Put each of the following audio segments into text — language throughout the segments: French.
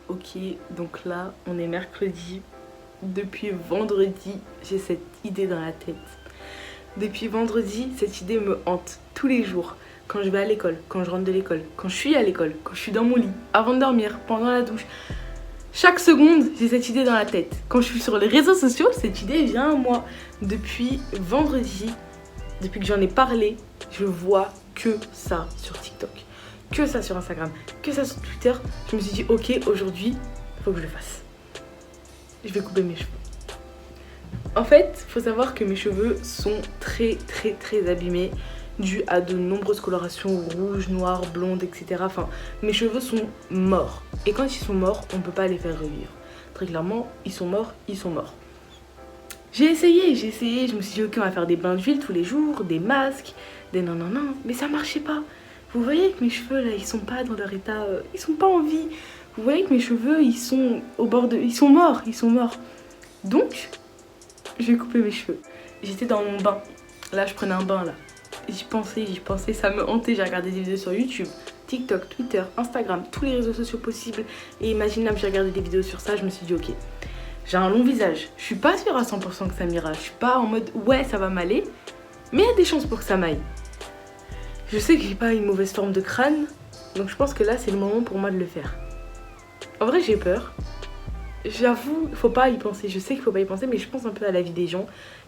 Ok, donc là, on est mercredi. Depuis vendredi, j'ai cette idée dans la tête. Depuis vendredi, cette idée me hante tous les jours. Quand je vais à l'école, quand je rentre de l'école, quand je suis à l'école, quand je suis dans mon lit, avant de dormir, pendant la douche. Chaque seconde, j'ai cette idée dans la tête. Quand je suis sur les réseaux sociaux, cette idée vient à moi. Depuis vendredi, depuis que j'en ai parlé, je vois que ça sur TikTok, que ça sur Instagram, que ça sur Twitter. Je me suis dit, ok, aujourd'hui, il faut que je le fasse. Je vais couper mes cheveux. En fait, il faut savoir que mes cheveux sont très abîmés, dû à de nombreuses colorations rouges, noires, blondes, etc. Enfin, mes cheveux sont morts. Et quand ils sont morts, on ne peut pas les faire revivre. Très clairement, ils sont morts, ils sont morts. J'ai essayé, je me suis dit ok, on va faire des bains d'huile tous les jours, des masques, des nanana, mais ça marchait pas. Vous voyez que mes cheveux là, ils sont pas dans leur état, ils sont pas en vie. Vous voyez que mes cheveux, ils sont au bord de, ils sont morts. Donc, j'ai coupé mes cheveux. J'étais dans mon bain, là je prenais un bain là. J'y pensais, ça me hantait, j'ai regardé des vidéos sur YouTube, TikTok, Twitter, Instagram, tous les réseaux sociaux possibles et imaginables, j'ai regardé des vidéos sur ça, je me suis dit ok. J'ai un long visage, je suis pas sûre à 100% que ça m'ira, je suis pas en mode ouais ça va m'aller, mais il y a des chances pour que ça m'aille. Je sais que j'ai pas une mauvaise forme de crâne, donc je pense que là c'est le moment pour moi de le faire. En vrai j'ai peur, j'avoue, faut pas y penser, je sais qu'il faut pas y penser, mais je pense un peu à la vie des gens.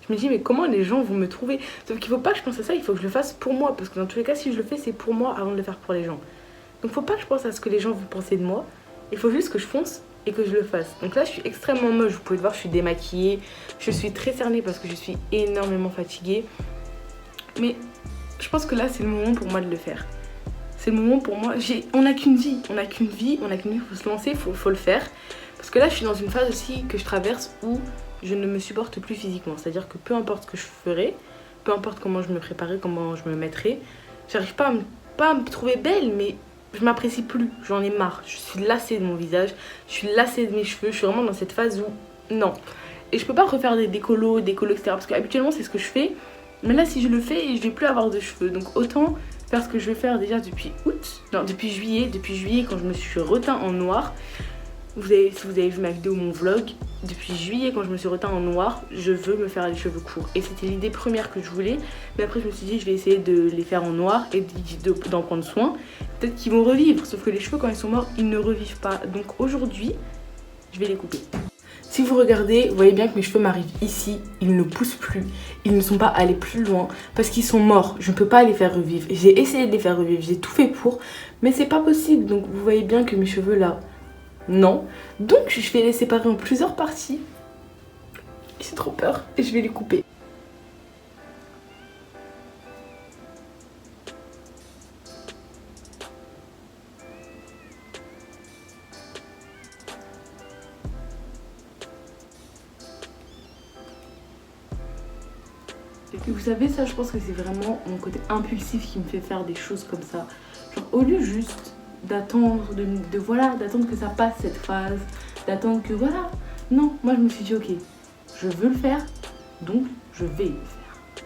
Je me dis mais comment les gens vont me trouver? Sauf qu'il faut pas que je pense à ça, il faut que je le fasse pour moi, parce que dans tous les cas si je le fais c'est pour moi avant de le faire pour les gens. Donc faut pas que je pense à ce que les gens vont penser de moi, il faut juste que je fonce et que je le fasse. Donc là je suis extrêmement moche, vous pouvez le voir, je suis démaquillée, je suis très cernée parce que je suis énormément fatiguée. Mais je pense que là c'est le moment pour moi de le faire. C'est le moment pour moi, on n'a qu'une vie, faut se lancer, faut le faire. Parce que là je suis dans une phase aussi que je traverse où je ne me supporte plus physiquement. C'est-à-dire que peu importe ce que je ferai, peu importe comment je me préparais, comment je me mettrai, j'arrive pas à me trouver belle, mais je m'apprécie plus, j'en ai marre. Je suis lassée de mon visage, je suis lassée de mes cheveux, je suis vraiment dans cette phase où non. Et je peux pas refaire des décolos, etc. Parce qu'habituellement c'est ce que je fais. Mais là si je le fais, je vais plus avoir de cheveux. Donc autant faire ce que je vais faire déjà depuis depuis juillet quand je me suis reteint en noir. Si vous avez vu ma vidéo, mon vlog, depuis juillet quand je me suis reteint en noir, je veux me faire les cheveux courts. Et c'était l'idée première que je voulais. Mais après je me suis dit je vais essayer de les faire en noir et d'en prendre soin. Peut-être qu'ils vont revivre, sauf que les cheveux quand ils sont morts, ils ne revivent pas. Donc aujourd'hui, je vais les couper. Si vous regardez, vous voyez bien que mes cheveux m'arrivent ici, ils ne poussent plus, ils ne sont pas allés plus loin parce qu'ils sont morts, je ne peux pas les faire revivre. J'ai essayé de les faire revivre, j'ai tout fait pour, mais c'est pas possible. Donc vous voyez bien que mes cheveux là, non. Donc je vais les séparer en plusieurs parties. J'ai trop peur et je vais les couper. Et vous savez ça, je pense que c'est vraiment mon côté impulsif qui me fait faire des choses comme ça. Genre au lieu juste d'attendre, d'attendre que ça passe cette phase, d'attendre que voilà. Non, moi je me suis dit ok, je veux le faire, donc je vais le faire.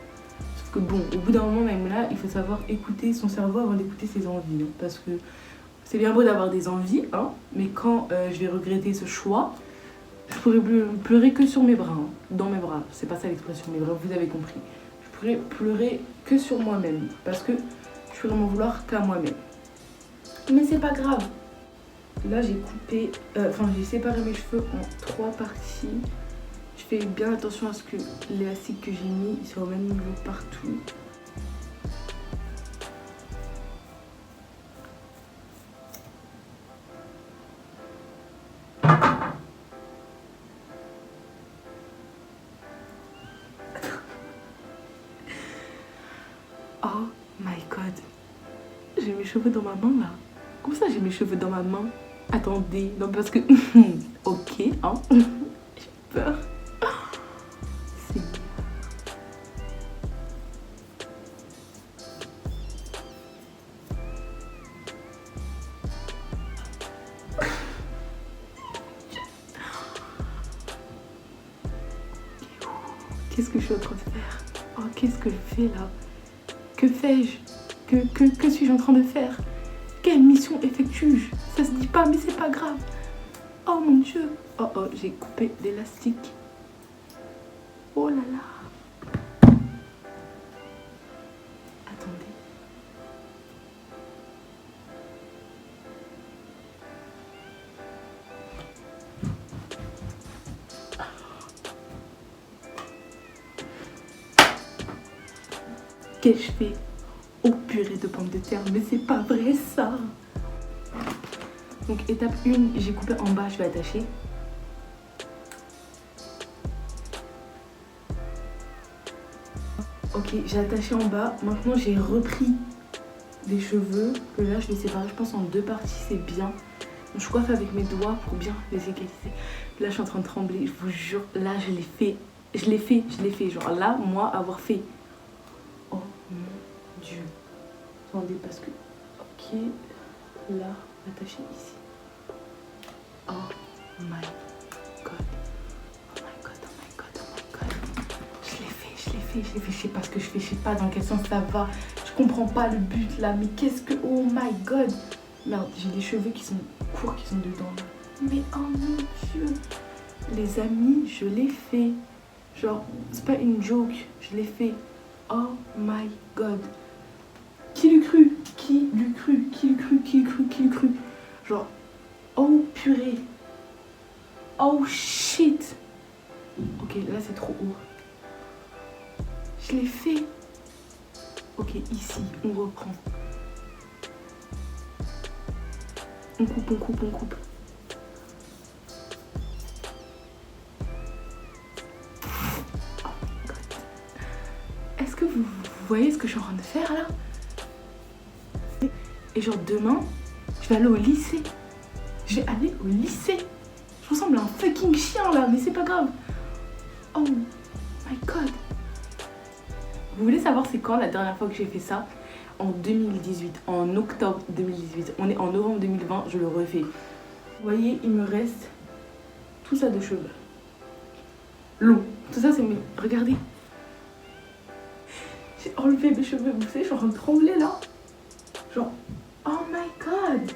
Sauf que bon, au bout d'un moment même là, il faut savoir écouter son cerveau avant d'écouter ses envies. Hein, parce que c'est bien beau d'avoir des envies, hein, mais quand je vais regretter ce choix, je pourrais pleurer que sur mes bras, hein, dans mes bras. C'est pas ça l'expression, mais bref, vous avez compris. Je pourrais pleurer que sur moi-même, parce que je pourrais m'en vouloir qu'à moi-même. Mais c'est pas grave. Là j'ai coupé, j'ai séparé mes cheveux en 3 parties. Je fais bien attention à ce que l'élastique que j'ai mis soit au même niveau partout. Oh my god. J'ai mes cheveux dans ma main là. Comment ça j'ai mes cheveux dans ma main? Attendez, non parce que... ok, hein. J'ai peur. Qu'est-ce que je suis en train de faire? Oh, qu'est-ce que je fais là? Que fais-je? Que suis-je en train de faire? Quelle mission effectue-je? Ça se dit pas, mais c'est pas grave. Oh mon dieu. Oh oh, j'ai coupé l'élastique. Oh là là. Attendez. Qu'ai-je fait? Oh purée de pommes de terre, mais c'est pas vrai ça. Donc étape 1, j'ai coupé en bas, je vais attacher. Ok, j'ai attaché en bas. Maintenant j'ai repris des cheveux que là je les sépare, je pense en 2 parties, c'est bien. Donc, je coiffe avec mes doigts pour bien les égaliser. Là je suis en train de trembler, je vous jure, là je l'ai fait. Je l'ai fait. Genre là, moi, avoir fait. Oh mon dieu. Attendez, parce que... Ok, là, attaché ici. Oh my god. Oh my god, oh my god, oh my god. Je l'ai fait. Je sais pas ce que je fais, je sais pas dans quel sens ça va. Je comprends pas le but là, mais qu'est-ce que... Oh my god. Merde, j'ai des cheveux qui sont courts, qui sont dedans là. Mais oh mon dieu. Les amis, je l'ai fait. Genre, c'est pas une joke, je l'ai fait. Oh my god. Qui l'eût cru? Qui l'eût cru? Qui l'eût cru? Qui l'eût cru? Qui l'eût cru? Genre, oh purée. Oh shit. Ok, là c'est trop haut. Je l'ai fait. Ok, ici, on reprend. On coupe. Est-ce que vous voyez ce que je suis en train de faire là? Et genre demain, je vais aller au lycée. Je ressemble à un fucking chien là, mais c'est pas grave. Oh my god. Vous voulez savoir c'est quand la dernière fois que j'ai fait ça? En 2018, en octobre 2018. On est en novembre 2020, je le refais. Vous voyez, il me reste tout ça de cheveux. Long. Tout ça c'est mes... Regardez. J'ai enlevé mes cheveux, vous savez, je suis en train de trembler là. Genre, oh my god.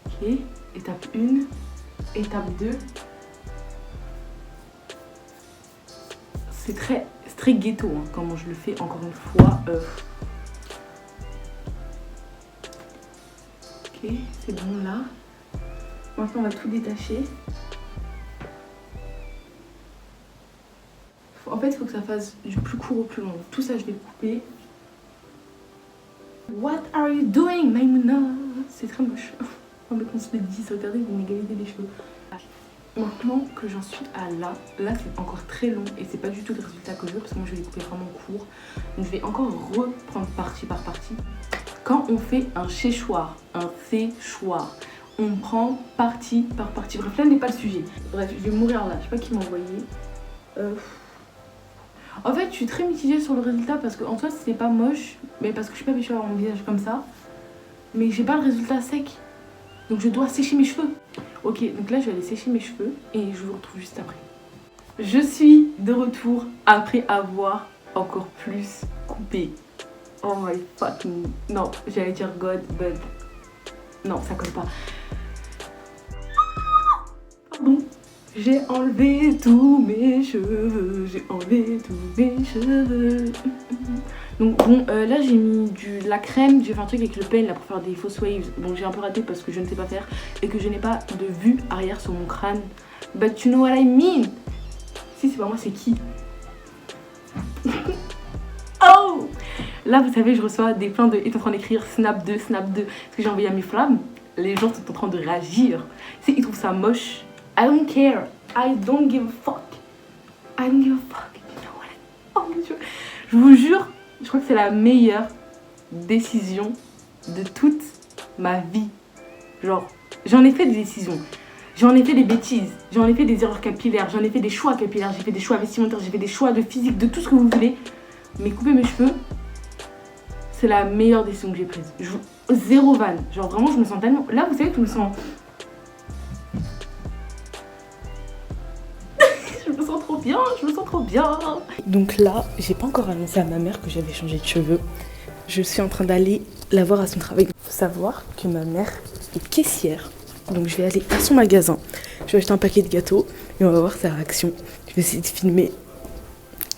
Ok, étape 1, étape 2. C'est très ghetto hein, comment je le fais encore une fois. Ok, c'est bon là. Maintenant on va tout détacher. En fait il faut que ça fasse du plus court au plus long. Tout ça je vais le couper. What are you doing, Maimouna? C'est très moche. On me qu'on se le dise, regardez, vous m'égalisez les cheveux. Maintenant que j'en suis à là c'est encore très long et c'est pas du tout le résultat que je veux parce que moi je vais les couper vraiment court. Donc je vais encore reprendre partie par partie. Quand on fait un séchoir, on prend partie par partie. Bref, là n'est pas le sujet. Bref, je vais mourir là, je sais pas qui m'a envoyé. En fait, je suis très mitigée sur le résultat parce qu'en soi c'est pas moche, mais parce que je suis pas habituée à avoir mon visage comme ça. Mais j'ai pas le résultat sec. Donc je dois sécher mes cheveux. Ok, donc là je vais aller sécher mes cheveux et je vous retrouve juste après. Je suis de retour après avoir encore plus coupé. Oh my fucking... Non, j'allais dire God, but... Non, ça colle pas. Pardon. J'ai enlevé tous mes cheveux. Donc bon, là j'ai mis de la crème, j'ai fait un truc avec le pen là pour faire des fausses waves. Donc j'ai un peu raté parce que je ne sais pas faire et que je n'ai pas de vue arrière sur mon crâne. But you know what I mean. Si c'est pas moi, c'est qui? Oh. Là vous savez, je reçois des plaintes de... est en train d'écrire Snap 2, Snap 2. Parce que j'ai envoyé à mes flammes. Les gens sont en train de réagir. Ils trouvent ça moche. I don't care. I don't give a fuck. I don't give a fuck. You know what I... Oh mon dieu. Je vous jure, je crois que c'est la meilleure décision de toute ma vie. Genre, j'en ai fait des décisions. J'en ai fait des bêtises. J'en ai fait des erreurs capillaires. J'en ai fait des choix capillaires. J'ai fait des choix vestimentaires. J'ai fait des choix de physique, de tout ce que vous voulez. Mais couper mes cheveux, c'est la meilleure décision que j'ai prise. Zéro vanne. Genre vraiment, je me sens tellement... Là, vous savez que je me sens... je me sens trop bien. Donc là, j'ai pas encore annoncé à ma mère que j'avais changé de cheveux. je suis en train d'aller la voir à son travail. Il faut savoir que ma mère est caissière. Donc je vais aller à son magasin. Je vais acheter un paquet de gâteaux et on va voir sa réaction. Je vais essayer de filmer.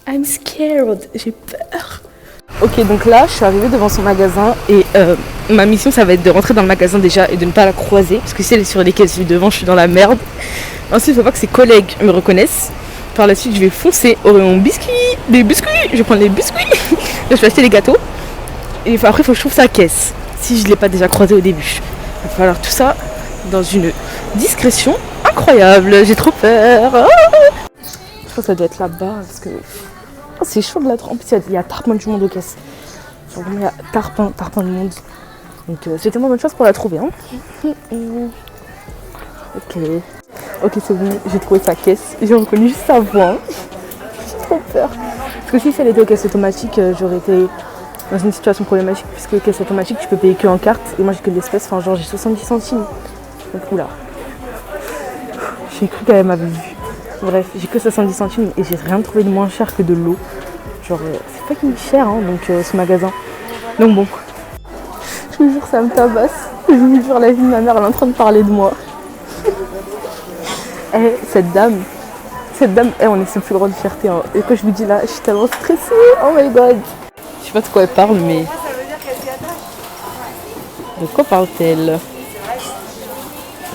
I'm scared, j'ai peur. Ok, donc là, je suis arrivée devant son magasin et ma mission, ça va être de rentrer dans le magasin déjà et de ne pas la croiser. Parce que si elle est sur les caisses du devant, je suis dans la merde. Ensuite, il faut pas que ses collègues me reconnaissent. Par la suite, je vais foncer au rayon biscuits. Des biscuits, je vais prendre les biscuits. Là, je vais acheter les gâteaux. Et après, il faut que je trouve sa caisse. Si je ne l'ai pas déjà croisée au début. Il va falloir tout ça dans une discrétion incroyable. J'ai trop peur. Ah, je pense que ça doit être là-bas parce que c'est chaud de là. En plus, il y a tarpin du monde aux caisses. Genre, il y a tarpin du monde. Donc, c'est tellement bonne chance pour la trouver. Hein. Ok, c'est bon. J'ai trouvé sa caisse. J'ai reconnu juste sa voix. Hein. J'ai trop peur. Parce que si elle était aux caisses automatiques, j'aurais été dans une situation problématique. Puisque caisse automatique, tu peux payer que en carte. Et moi, j'ai que de l'espèce. Enfin, genre, j'ai 70 centimes. Donc, oula. J'ai cru qu'elle m'avait vu. Bref, j'ai que 70 centimes et j'ai rien trouvé de moins cher que de l'eau. Genre, c'est pas qu'il est cher, hein, donc ce magasin. Donc bon, je vous jure, ça me tabasse. Je vous jure, la vie de ma mère, elle est en train de parler de moi. Cette dame, on est ses plus grandes fiertés. Hein. Et quand je vous dis là, je suis tellement stressée. Oh my god. Je sais pas de quoi elle parle, mais... De quoi parle-t-elle?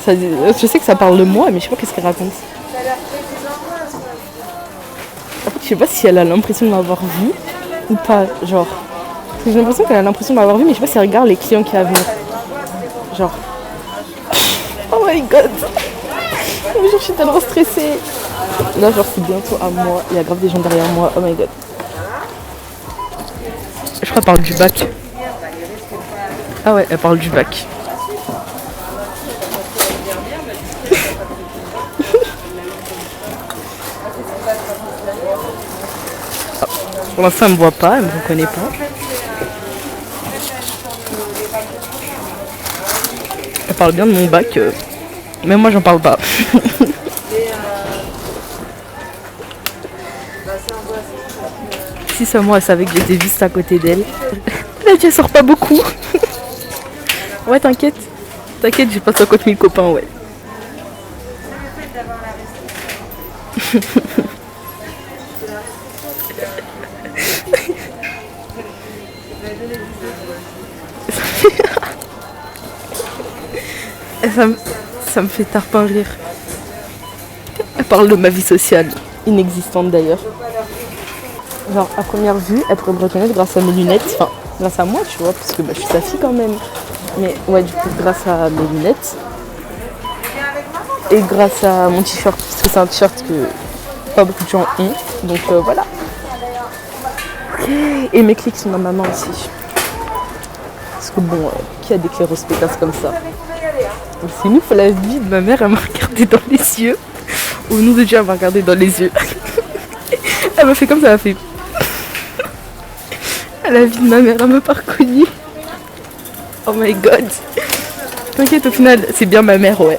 Je sais que ça parle de moi, mais je sais pas qu'est-ce qu'elle raconte. En fait, je sais pas si elle a l'impression de m'avoir vu ou pas, genre. J'ai l'impression qu'elle a l'impression de m'avoir vu, mais je sais pas si elle regarde les clients qui arrivent. Genre. Oh my god. Je suis tellement stressée. Là, genre, c'est bientôt à moi. Il y a grave des gens derrière moi. Oh my god. Je crois qu'elle parle du bac. Ah ouais, elle parle du bac. Pour l'instant, elle me voit pas, elle me reconnaît pas. Elle parle bien de mon bac, mais moi j'en parle pas. Si seulement elle savait que j'étais juste à côté d'elle. Elle a dit elle sort pas beaucoup. Ouais, t'inquiète, j'ai pas 50 000 copains, ouais. Ça me fait tarpin rire. Elle parle de ma vie sociale, inexistante d'ailleurs. Genre à première vue, elle pourrait me reconnaître grâce à mes lunettes, enfin grâce à moi tu vois, parce que je suis sa fille quand même. Mais ouais, du coup grâce à mes lunettes et grâce à mon t-shirt, parce que c'est un t-shirt que pas beaucoup de gens ont, donc voilà. Et mes clics sont ma maman aussi. Parce que bon, qui a des clés respectables comme ça? Donc c'est nous, la vie de ma mère, elle m'a regardé dans les yeux. Au nom de Dieu, elle m'a regardé dans les yeux. Elle m'a fait comme ça, elle a fait. La vie de ma mère, elle m'a pas reconnue. Oh my god. T'inquiète, au final, c'est bien ma mère, ouais.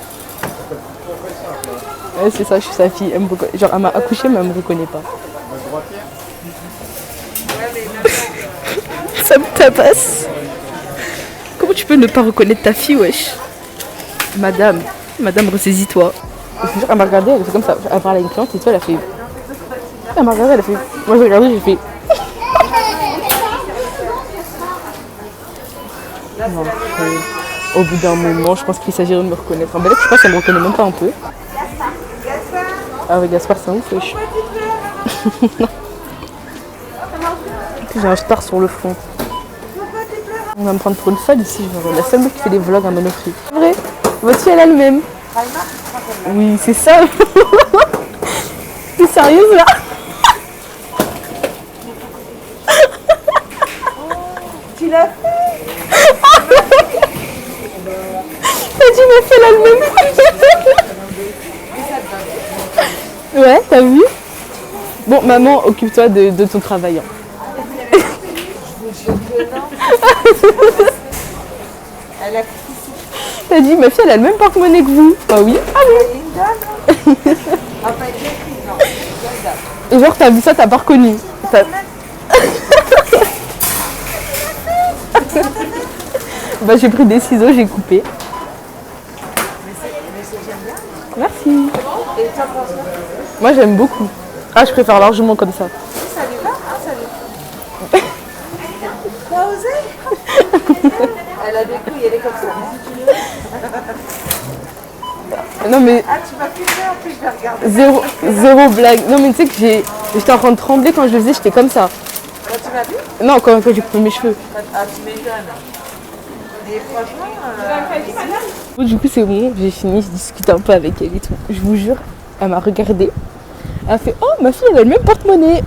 Ouais, c'est ça, je suis sa fille. Elle me reconnaît. Genre, elle m'a accouchée, mais elle me reconnaît pas. Ça me tabasse. Comment tu peux ne pas reconnaître ta fille, wesh? Madame, ressaisis-toi. Elle m'a regardé, elle fait comme ça. Elle parlait à une cliente et toi, elle a fait. Elle m'a regardé, elle a fait. Moi, j'ai regardé, j'ai fait. Non, au bout d'un moment, je pense qu'il s'agirait de me reconnaître. En fait, je pense qu'elle me reconnaît même pas un peu. Ah ouais, Gaspard, c'est un ouf, wesh. J'ai un star sur le front. On va me prendre pour une folle ici, genre la seule meuf qui fait des vlogs à Monoprix. C'est vrai, votre fille elle a le même. Oui, c'est ça. T'es sérieuse là? Tu l'as fait? T'as dit ma fille elle a le même. Ouais, t'as vu? Bon, maman, occupe-toi de ton travail. Hein. T'as dit, ma fille elle a le même porte-monnaie que vous. Ah oui? Ah oui. Et genre t'as vu ça, t'as pas reconnu. Bah j'ai pris des ciseaux, j'ai coupé. Mais j'aime bien. Merci. Et toi, franchement, Moi j'aime beaucoup. Ah je préfère largement comme ça. ça lui va? Ah, ça lui va. T'as osé? Elle a des couilles, elle est comme ça. Non mais Ah, tu vas filmer, en plus je vais regarder. zéro blague. Non mais tu sais que j'étais en train de trembler quand je le faisais, j'étais comme ça. Quand tu m'as vu? Non, quand j'ai coupé mes cheveux. Ah, tu m'étonnes. Et franchement, Bon, du coup c'est bon, j'ai fini, je discute un peu avec elle et tout. Je vous jure, elle m'a regardée. Elle a fait oh ma fille elle a le même porte-monnaie.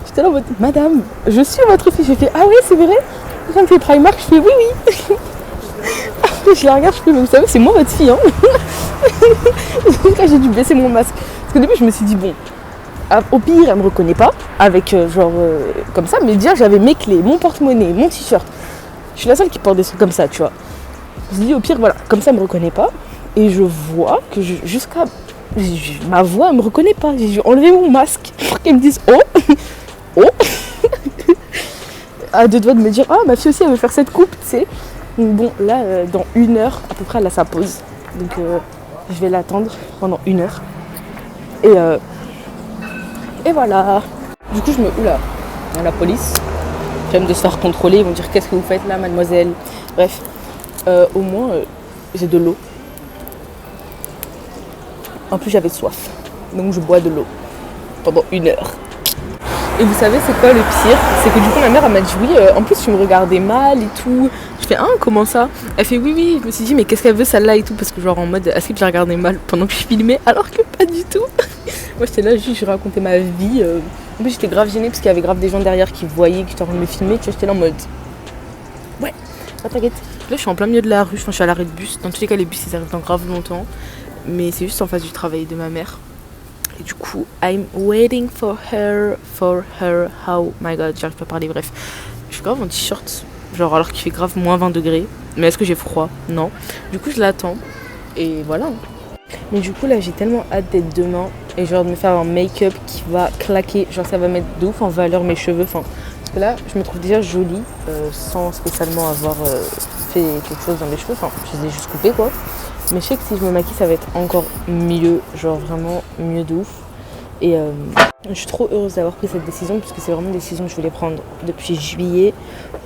J'étais là en mode madame, je suis votre fille. J'ai fait ah oui c'est vrai. Elle me fait Primark, je fais oui oui. Après je la regarde, je fais mais vous savez c'est moi votre fille hein. Donc là j'ai dû baisser mon masque. Parce qu'au début je me suis dit bon, au pire elle me reconnaît pas avec comme ça, mais dire j'avais mes clés, mon porte-monnaie, mon t-shirt. Je suis la seule qui porte des trucs comme ça tu vois. Je me dis au pire voilà, comme ça elle me reconnaît pas. Et je vois que jusqu'à ma voix elle me reconnaît pas. J'ai dû enlever mon masque pour qu'elle me dise oh oh. À deux doigts de me dire ah ma fille aussi elle veut faire cette coupe tu sais. Donc bon là dans 1 heure à peu près elle a sa pause. Donc je vais l'attendre pendant 1 heure. Et voilà. Du coup je me oula dans la police. J'aime de se faire contrôler, ils vont dire qu'est-ce que vous faites là mademoiselle. Bref, au moins j'ai de l'eau. En plus j'avais soif. Donc je bois de l'eau pendant 1 heure. Et vous savez c'est quoi le pire? C'est que du coup ma mère elle m'a dit oui, en plus tu me regardais mal et tout. Je fais ah comment ça? Elle fait oui oui, je me suis dit mais qu'est-ce qu'elle veut celle-là et tout. Parce que genre en mode est-ce que j'ai regardé mal pendant que je filmais alors que pas du tout. Moi j'étais là juste je racontais ma vie. En plus j'étais grave gênée parce qu'il y avait grave des gens derrière qui voyaient que j'étais en train de me filmer. Tu vois j'étais là en mode ouais, pas t'inquiète. Là je suis en plein milieu de la rue, enfin je suis à l'arrêt de bus. Dans tous les cas les bus ils arrivent dans grave longtemps. Mais c'est juste en face du travail de ma mère. Et du coup, I'm waiting for her, oh my god, j'arrive pas à parler, bref. Je suis grave en t-shirt, genre alors qu'il fait grave moins 20 degrés. Mais est-ce que j'ai froid? Non. Du coup, je l'attends. Et voilà. Mais du coup, là, j'ai tellement hâte d'être demain. Et genre de me faire un make-up qui va claquer. Genre, ça va mettre de ouf en valeur mes cheveux. Enfin, parce que là, je me trouve déjà jolie, sans spécialement avoir fait quelque chose dans mes cheveux. Enfin, je les ai juste coupés, quoi. Mais je sais que si je me maquille, ça va être encore mieux, genre vraiment mieux de ouf. Et je suis trop heureuse d'avoir pris cette décision parce que c'est vraiment une décision que je voulais prendre depuis juillet.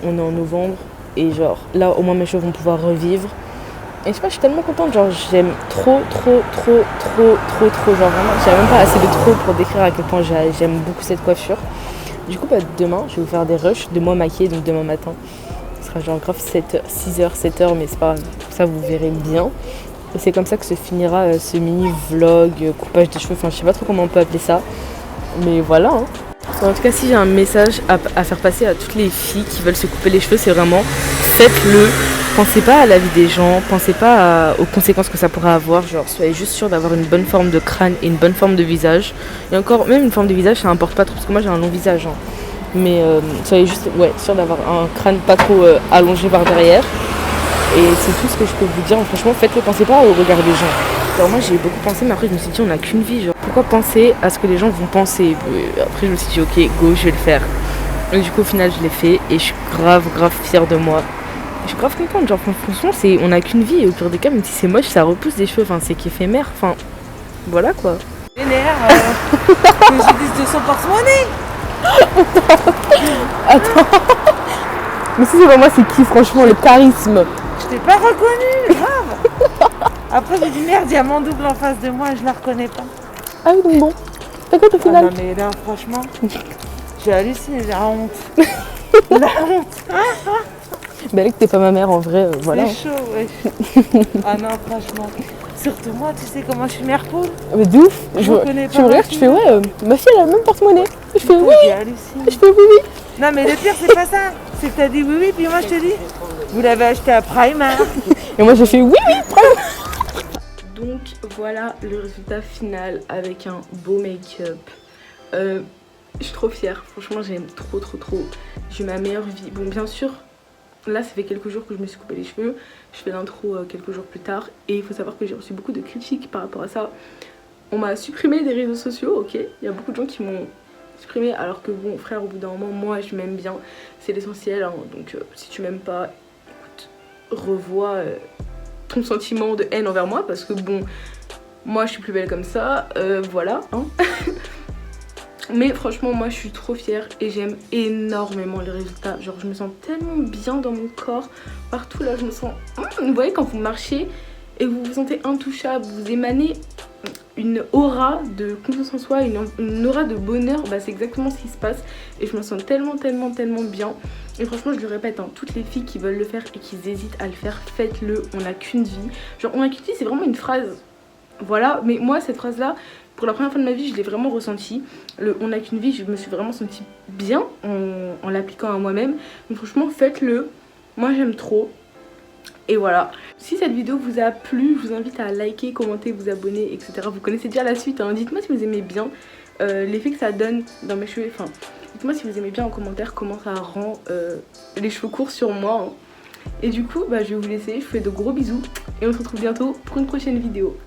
On est en novembre et genre là au moins mes cheveux vont pouvoir revivre. Et je sais pas, je suis tellement contente, genre j'aime trop, genre vraiment, j'ai même pas assez de trop pour décrire à quel point j'aime beaucoup cette coiffure. Du coup, bah, demain, je vais vous faire des rushs de moi maquillée, donc demain matin. Ce sera genre grave 6h, 7h, mais c'est pas grave, ça vous verrez bien. Et c'est comme ça que se finira ce mini vlog, coupage de cheveux, enfin je sais pas trop comment on peut appeler ça. Mais voilà. Hein. En tout cas, si j'ai un message à faire passer à toutes les filles qui veulent se couper les cheveux, c'est vraiment faites-le. Pensez pas à la vie des gens, pensez pas aux conséquences que ça pourrait avoir. Genre, soyez juste sûr d'avoir une bonne forme de crâne et une bonne forme de visage. Et encore, même une forme de visage, ça importe pas trop parce que moi j'ai un long visage. Hein. Mais soyez juste sûr d'avoir un crâne pas trop allongé par derrière. Et c'est tout ce que je peux vous dire. Franchement, faites-le, pensez pas au regard des gens. Alors moi j'ai beaucoup pensé, mais après je me suis dit on n'a qu'une vie. Genre, pourquoi penser à ce que les gens vont penser? Après je me suis dit ok, go, je vais le faire. Et du coup au final je l'ai fait et je suis grave fière de moi. Je suis grave contente. Genre franchement on n'a qu'une vie et au pire des cas, même si c'est moche, ça repousse des cheveux. Enfin c'est qu'éphémère. Enfin voilà quoi. vénère que je dise de son porte-monnaie. Attends. Mais si c'est pas moi, c'est qui franchement le charisme? Je t'ai pas reconnu, grave. Après j'ai dit merde, il y a mon double en face de moi et je la reconnais pas. Ah oui donc bon. T'inquiète au Ah final. non mais là franchement, j'ai halluciné, j'ai la honte. La honte. Mais elle que t'es pas ma mère en vrai, voilà. C'est chaud, ouais. Ah non franchement. Surtout moi, tu sais comment je suis mère poule. Mais de ouf. Je reconnais pas. Tu me regardes, tu fais ouais, ma fille elle a le même porte-monnaie. Je fais oui. J'ai halluciné. Je fais oui oui. Non mais le pire c'est pas ça. C'est que t'as dit oui oui, puis moi je te dis, vous l'avez acheté à Primark. Et moi j'ai fait oui oui, prends. Donc voilà le résultat final avec un beau make-up. Je suis trop fière, franchement j'aime trop. J'ai eu ma meilleure vie. Bon bien sûr, là ça fait quelques jours que je me suis coupé les cheveux. Je fais l'intro quelques jours plus tard. Et il faut savoir que j'ai reçu beaucoup de critiques par rapport à ça. On m'a supprimé des réseaux sociaux, ok. Il y a beaucoup de gens qui m'ont supprimé alors que bon frère au bout d'un moment moi je m'aime bien. C'est l'essentiel hein. Donc si tu m'aimes pas, écoute, revois ton sentiment de haine envers moi parce que bon, moi je suis plus belle comme ça, voilà hein. Mais franchement moi je suis trop fière et j'aime énormément les résultats. Genre je me sens tellement bien dans mon corps, partout là je me sens... Vous voyez quand vous marchez et vous vous sentez intouchable, vous émanez une aura de confiance en soi, une aura de bonheur, bah c'est exactement ce qui se passe et je me sens tellement bien. Et franchement je le répète hein, toutes les filles qui veulent le faire et qui hésitent à le faire, faites-le, on n'a qu'une vie. Genre on n'a qu'une vie, c'est vraiment une phrase, voilà, mais moi cette phrase là, pour la première fois de ma vie je l'ai vraiment ressenti. Le on n'a qu'une vie, je me suis vraiment sentie bien en l'appliquant à moi-même. Donc franchement faites-le, moi j'aime trop. Et voilà, si cette vidéo vous a plu, je vous invite à liker, commenter, vous abonner, etc. Vous connaissez déjà la suite, hein. Dites-moi si vous aimez bien l'effet que ça donne dans mes cheveux. Enfin, dites-moi si vous aimez bien en commentaire comment ça rend les cheveux courts sur moi. Hein. Et du coup, bah, je vais vous laisser, je vous fais de gros bisous et on se retrouve bientôt pour une prochaine vidéo.